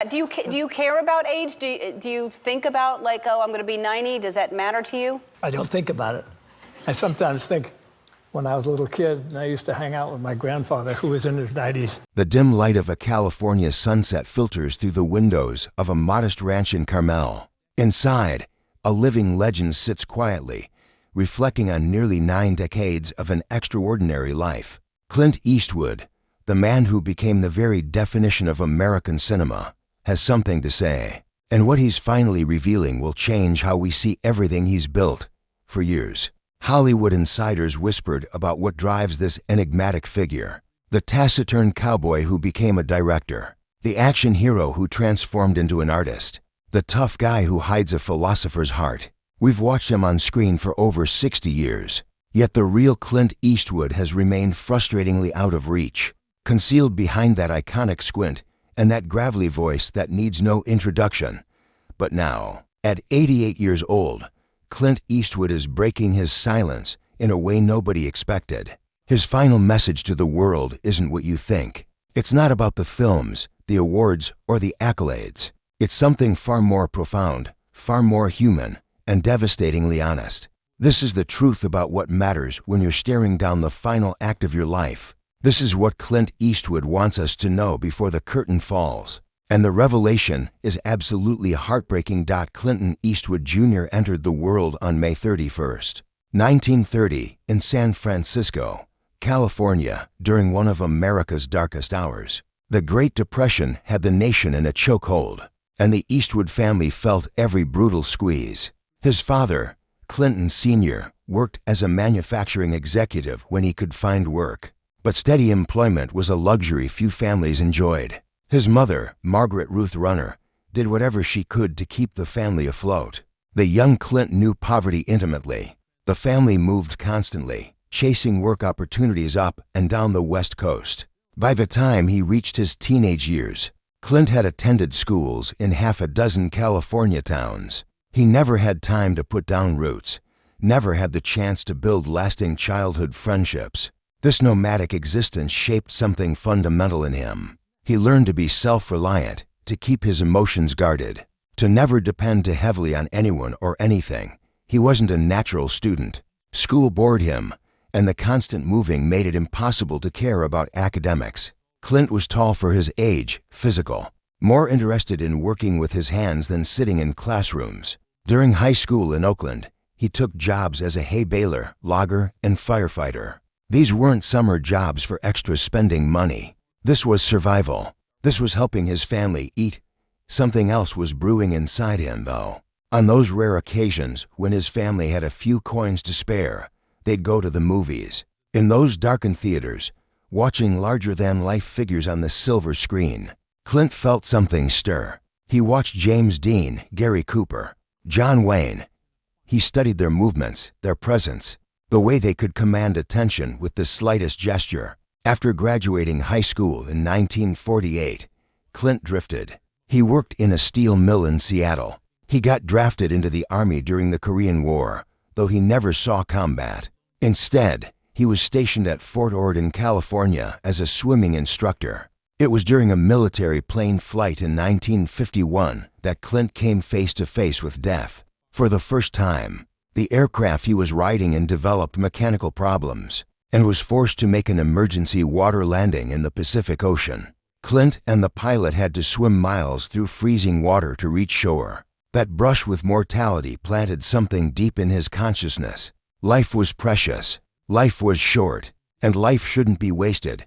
Do you care about age? Do you think about, like, oh, I'm going to be 90? Does that matter to you? I don't think about it. I sometimes think when I was a little kid and I used to hang out with my grandfather who was in his 90s. The dim light of a California sunset filters through the windows of a modest ranch in Carmel. Inside, a living legend sits quietly, reflecting on nearly 9 decades of an extraordinary life. Clint Eastwood, the man who became the very definition of American cinema, has something to say. And what he's finally revealing will change how we see everything he's built. For years, Hollywood insiders whispered about what drives this enigmatic figure. The taciturn cowboy who became a director. The action hero who transformed into an artist. The tough guy who hides a philosopher's heart. We've watched him on screen for over 60 years. Yet the real Clint Eastwood has remained frustratingly out of reach, concealed behind that iconic squint and that gravelly voice that needs no introduction. But now, at 88 years old, Clint Eastwood is breaking his silence in a way nobody expected. His final message to the world isn't what you think. It's not about the films, the awards, or the accolades. It's something far more profound, far more human, and devastatingly honest. This is the truth about what matters when you're staring down the final act of your life. This is what Clint Eastwood wants us to know before the curtain falls. And the revelation is absolutely heartbreaking. Clint Eastwood Jr. entered the world on May 31st, 1930, in San Francisco, California, during one of America's darkest hours. The Great Depression had the nation in a chokehold, and the Eastwood family felt every brutal squeeze. His father, Clinton Sr., worked as a manufacturing executive when he could find work. But steady employment was a luxury few families enjoyed. His mother, Margaret Ruth Runner, did whatever she could to keep the family afloat. The young Clint knew poverty intimately. The family moved constantly, chasing work opportunities up and down the West Coast. By the time he reached his teenage years, Clint had attended schools in half a dozen California towns. He never had time to put down roots, never had the chance to build lasting childhood friendships. This nomadic existence shaped something fundamental in him. He learned to be self-reliant, to keep his emotions guarded, to never depend too heavily on anyone or anything. He wasn't a natural student. School bored him, and the constant moving made it impossible to care about academics. Clint was tall for his age, physical, more interested in working with his hands than sitting in classrooms. During high school in Oakland, he took jobs as a hay baler, logger, and firefighter. These weren't summer jobs for extra spending money. This was survival. This was helping his family eat. Something else was brewing inside him, though. On those rare occasions when his family had a few coins to spare, they'd go to the movies. In those darkened theaters, watching larger-than-life figures on the silver screen, Clint felt something stir. He watched James Dean, Gary Cooper, John Wayne. He studied their movements, their presence, the way they could command attention with the slightest gesture. After graduating high school in 1948, Clint drifted. He worked in a steel mill in Seattle. He got drafted into the Army during the Korean War, though he never saw combat. Instead, he was stationed at Fort Ord in California as a swimming instructor. It was during a military plane flight in 1951 that Clint came face to face with death. For the first time, the aircraft he was riding in developed mechanical problems and was forced to make an emergency water landing in the Pacific Ocean. Clint and the pilot had to swim miles through freezing water to reach shore. That brush with mortality planted something deep in his consciousness. Life was precious, life was short, and life shouldn't be wasted.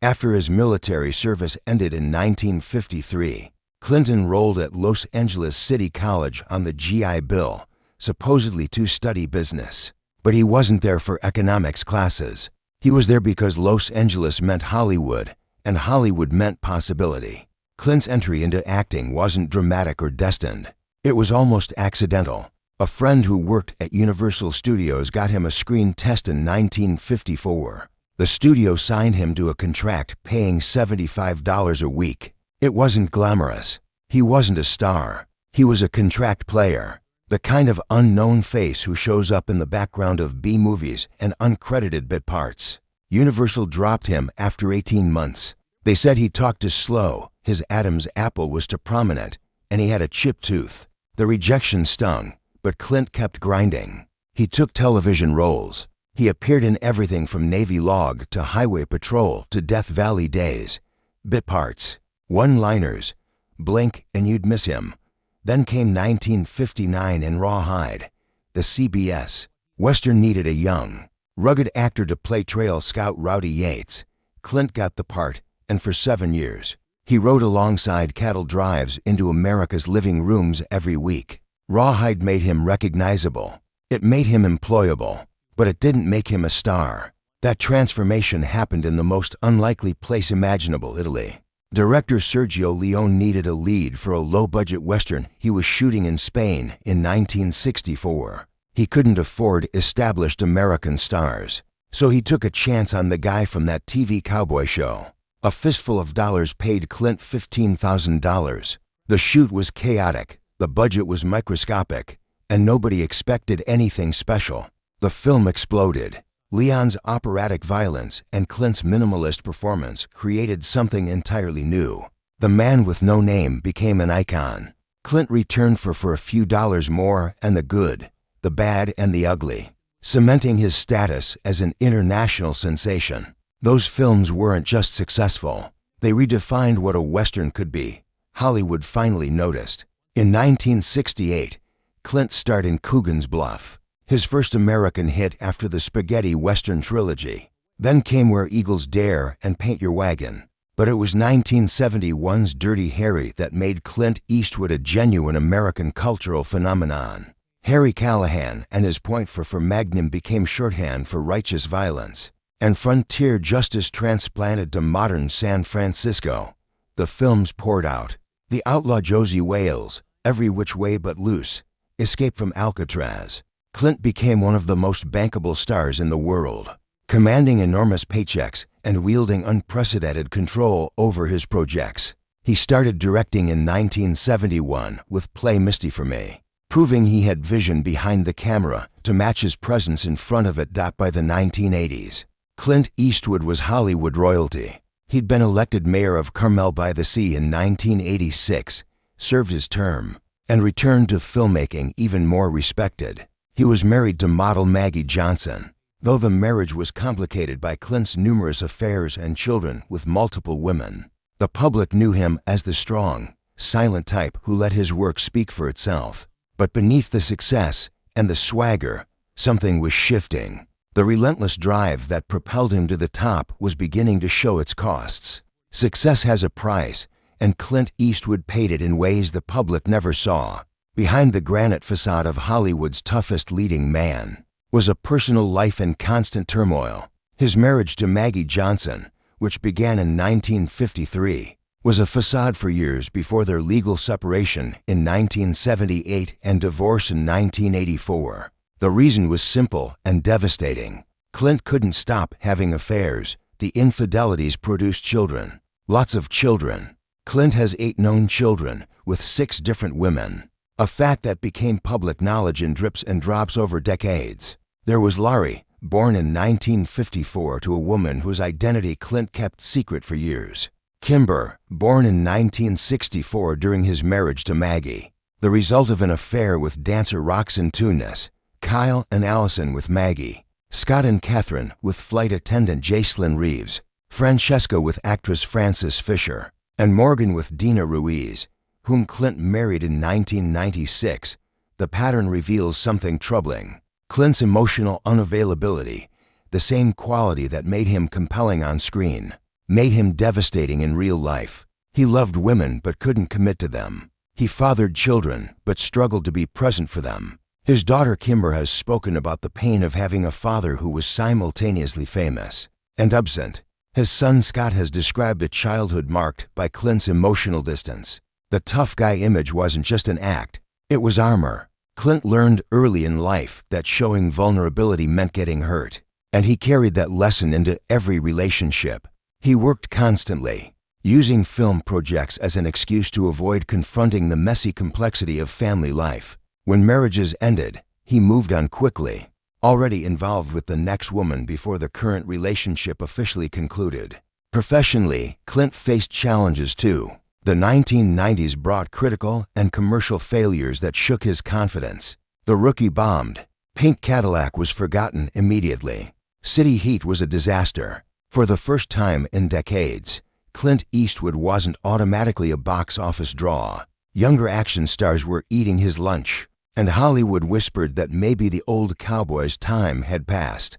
After his military service ended in 1953, Clint enrolled at Los Angeles City College on the GI Bill, supposedly to study business. But he wasn't there for economics classes. He was there because Los Angeles meant Hollywood, and Hollywood meant possibility. Clint's entry into acting wasn't dramatic or destined. It was almost accidental. A friend who worked at Universal Studios got him a screen test in 1954. The studio signed him to a contract paying $75 a week. It wasn't glamorous. He wasn't a star. He was a contract player. The kind of unknown face who shows up in the background of B-movies and uncredited bit parts. Universal dropped him after 18 months. They said he talked too slow, his Adam's apple was too prominent, and he had a chipped tooth. The rejection stung, but Clint kept grinding. He took television roles. He appeared in everything from Navy Log to Highway Patrol to Death Valley Days. Bit parts, one-liners, blink and you'd miss him. Then came 1959 and Rawhide. The CBS. Western needed a young, rugged actor to play Trail Scout Rowdy Yates. Clint got the part, and for 7 years, he rode alongside cattle drives into America's living rooms every week. Rawhide made him recognizable. It made him employable, but it didn't make him a star. That transformation happened in the most unlikely place imaginable, Italy. Director Sergio Leone needed a lead for a low-budget Western he was shooting in Spain in 1964. He couldn't afford established American stars, so he took a chance on the guy from that TV cowboy show. A fistful of dollars paid Clint $15,000. The shoot was chaotic, the budget was microscopic, and nobody expected anything special. The film exploded. Leon's operatic violence and Clint's minimalist performance created something entirely new. The man with no name became an icon. Clint returned for a few dollars more, and the good, the bad, and the ugly, cementing his status as an international sensation. Those films weren't just successful. They redefined what a Western could be. Hollywood finally noticed. In 1968, Clint starred in Coogan's Bluff, his first American hit after the spaghetti Western trilogy. Then came Where Eagles Dare and Paint Your Wagon. But it was 1971's Dirty Harry that made Clint Eastwood a genuine American cultural phenomenon. Harry Callahan and his point for Magnum became shorthand for righteous violence, and frontier justice transplanted to modern San Francisco. The films poured out. The Outlaw Josie Wales, Every Which Way But Loose, Escape from Alcatraz. Clint became one of the most bankable stars in the world, commanding enormous paychecks and wielding unprecedented control over his projects. He started directing in 1971 with Play Misty for Me, proving he had vision behind the camera to match his presence in front of it. By the 1980s, Clint Eastwood was Hollywood royalty. He'd been elected mayor of Carmel by the Sea in 1986, served his term, and returned to filmmaking even more respected. He was married to model Maggie Johnson, though the marriage was complicated by Clint's numerous affairs and children with multiple women. The public knew him as the strong, silent type who let his work speak for itself. But beneath the success and the swagger, something was shifting. The relentless drive that propelled him to the top was beginning to show its costs. Success has a price, and Clint Eastwood paid it in ways the public never saw. Behind the granite facade of Hollywood's toughest leading man was a personal life in constant turmoil. His marriage to Maggie Johnson, which began in 1953, was a facade for years before their legal separation in 1978 and divorce in 1984. The reason was simple and devastating. Clint couldn't stop having affairs. The infidelities produced children. Lots of children. Clint has 8 known children with 6 different women, a fact that became public knowledge in drips and drops over decades. There was Laurie, born in 1954 to a woman whose identity Clint kept secret for years. Kimber, born in 1964 during his marriage to Maggie, the result of an affair with dancer Roxanne Tunis. Kyle and Allison with Maggie. Scott and Catherine with flight attendant Jacelyn Reeves. Francesca with actress Frances Fisher. And Morgan with Dina Ruiz, whom Clint married in 1996. The pattern reveals something troubling. Clint's emotional unavailability, the same quality that made him compelling on screen, made him devastating in real life. He loved women but couldn't commit to them. He fathered children but struggled to be present for them. His daughter Kimber has spoken about the pain of having a father who was simultaneously famous and absent. His son Scott has described a childhood marked by Clint's emotional distance. The tough guy image wasn't just an act, it was armor. Clint learned early in life that showing vulnerability meant getting hurt, and he carried that lesson into every relationship. He worked constantly, using film projects as an excuse to avoid confronting the messy complexity of family life. When marriages ended, he moved on quickly, already involved with the next woman before the current relationship officially concluded. Professionally, Clint faced challenges too. The 1990s brought critical and commercial failures that shook his confidence. The Rookie bombed. Pink Cadillac was forgotten immediately. City Heat was a disaster. For the first time in decades, Clint Eastwood wasn't automatically a box office draw. Younger action stars were eating his lunch, and Hollywood whispered that maybe the old cowboy's time had passed.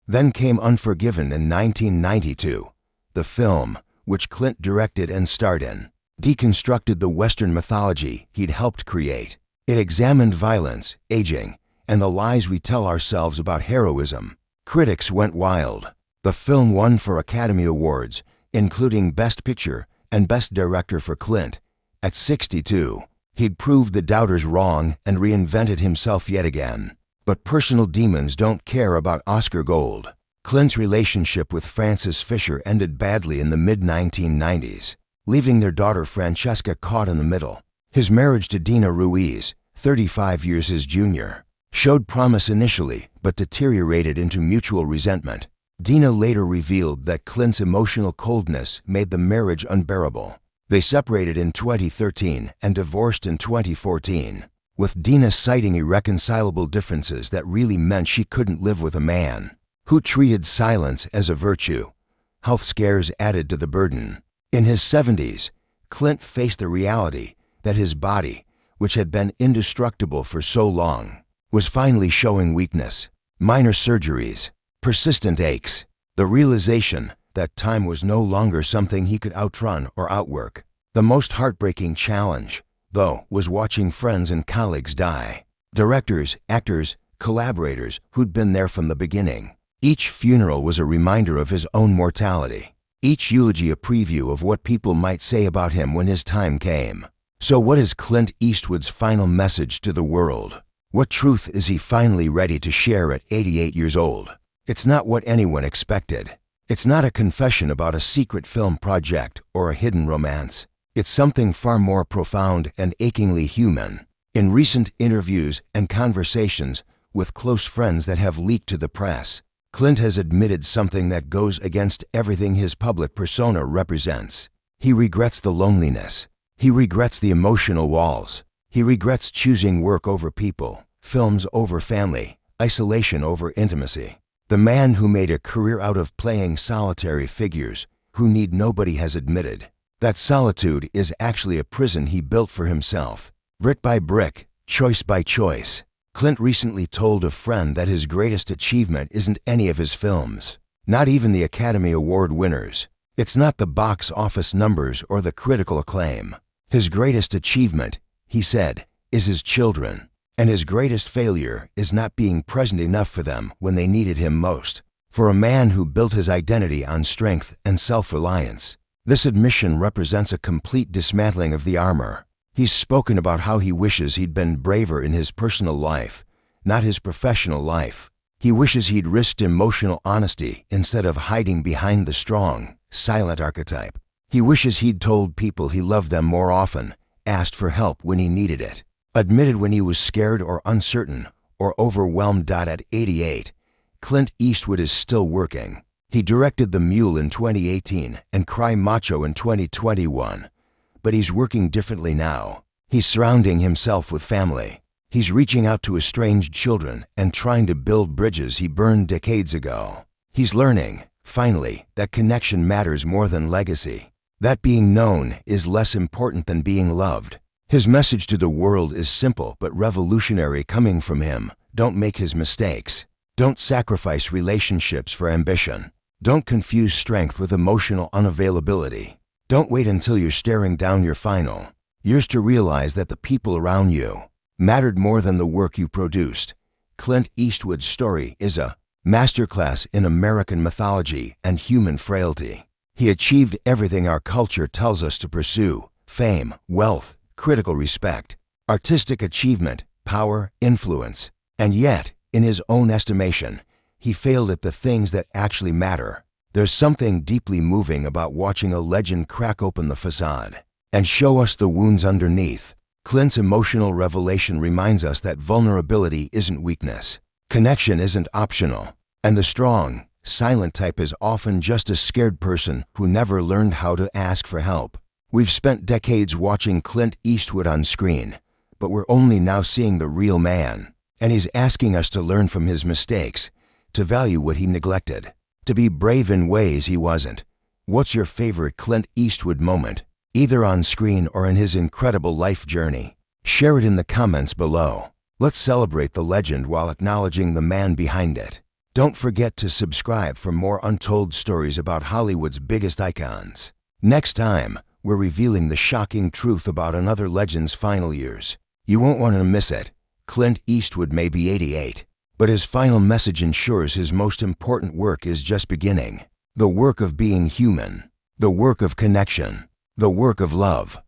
Then came Unforgiven in 1992. The film, which Clint directed and starred in, deconstructed the Western mythology he'd helped create. It examined violence, aging, and the lies we tell ourselves about heroism. Critics went wild. The film won 4 Academy Awards, including Best Picture and Best Director for Clint. At 62, he'd proved the doubters wrong and reinvented himself yet again. But personal demons don't care about Oscar gold. Clint's relationship with Frances Fisher ended badly in the mid-1990s, leaving their daughter Francesca caught in the middle. His marriage to Dina Ruiz, 35 years his junior, showed promise initially but deteriorated into mutual resentment. Dina later revealed that Clint's emotional coldness made the marriage unbearable. They separated in 2013 and divorced in 2014, with Dina citing irreconcilable differences that really meant she couldn't live with a man who treated silence as a virtue. Health scares added to the burden. In his 70s, Clint faced the reality that his body, which had been indestructible for so long, was finally showing weakness. Minor surgeries, persistent aches, the realization that time was no longer something he could outrun or outwork. The most heartbreaking challenge, though, was watching friends and colleagues die. Directors, actors, collaborators who'd been there from the beginning. Each funeral was a reminder of his own mortality. Each eulogy a preview of what people might say about him when his time came. So what is Clint Eastwood's final message to the world? What truth is he finally ready to share at 88 years old? It's not what anyone expected. It's not a confession about a secret film project or a hidden romance. It's something far more profound and achingly human. In recent interviews and conversations with close friends that have leaked to the press, Clint has admitted something that goes against everything his public persona represents. He regrets the loneliness. He regrets the emotional walls. He regrets choosing work over people, films over family, isolation over intimacy. The man who made a career out of playing solitary figures who need nobody has admitted that solitude is actually a prison he built for himself. Brick by brick, choice by choice. Clint recently told a friend that his greatest achievement isn't any of his films, not even the Academy Award winners. It's not the box office numbers or the critical acclaim. His greatest achievement, he said, is his children. And his greatest failure is not being present enough for them when they needed him most. For a man who built his identity on strength and self-reliance, this admission represents a complete dismantling of the armor. He's spoken about how he wishes he'd been braver in his personal life, not his professional life. He wishes he'd risked emotional honesty instead of hiding behind the strong, silent archetype. He wishes he'd told people he loved them more often, asked for help when he needed it, admitted when he was scared or uncertain or overwhelmed. At 88, Clint Eastwood is still working. He directed The Mule in 2018 and Cry Macho in 2021. But he's working differently now. He's surrounding himself with family. He's reaching out to estranged children and trying to build bridges he burned decades ago. He's learning, finally, that connection matters more than legacy. That being known is less important than being loved. His message to the world is simple but revolutionary coming from him. Don't make his mistakes. Don't sacrifice relationships for ambition. Don't confuse strength with emotional unavailability. Don't wait until you're staring down your final years to realize that the people around you mattered more than the work you produced. Clint Eastwood's story is a masterclass in American mythology and human frailty. He achieved everything our culture tells us to pursue: fame, wealth, critical respect, artistic achievement, power, influence. And yet, in his own estimation, he failed at the things that actually matter. There's something deeply moving about watching a legend crack open the facade and show us the wounds underneath. Clint's emotional revelation reminds us that vulnerability isn't weakness, connection isn't optional, and the strong, Silent type is often just a scared person who never learned how to ask for help. We've spent decades watching Clint Eastwood on screen, but we're only now seeing the real man. And he's asking us to learn from his mistakes, to value what he neglected, to be brave in ways he wasn't. What's your favorite Clint Eastwood moment, either on screen or in his incredible life journey? Share it in the comments below. Let's celebrate the legend while acknowledging the man behind it. Don't forget to subscribe for more untold stories about Hollywood's biggest icons. Next time, we're revealing the shocking truth about another legend's final years. You won't want to miss it. Clint Eastwood may be 88, but his final message ensures his most important work is just beginning. The work of being human. The work of connection. The work of love.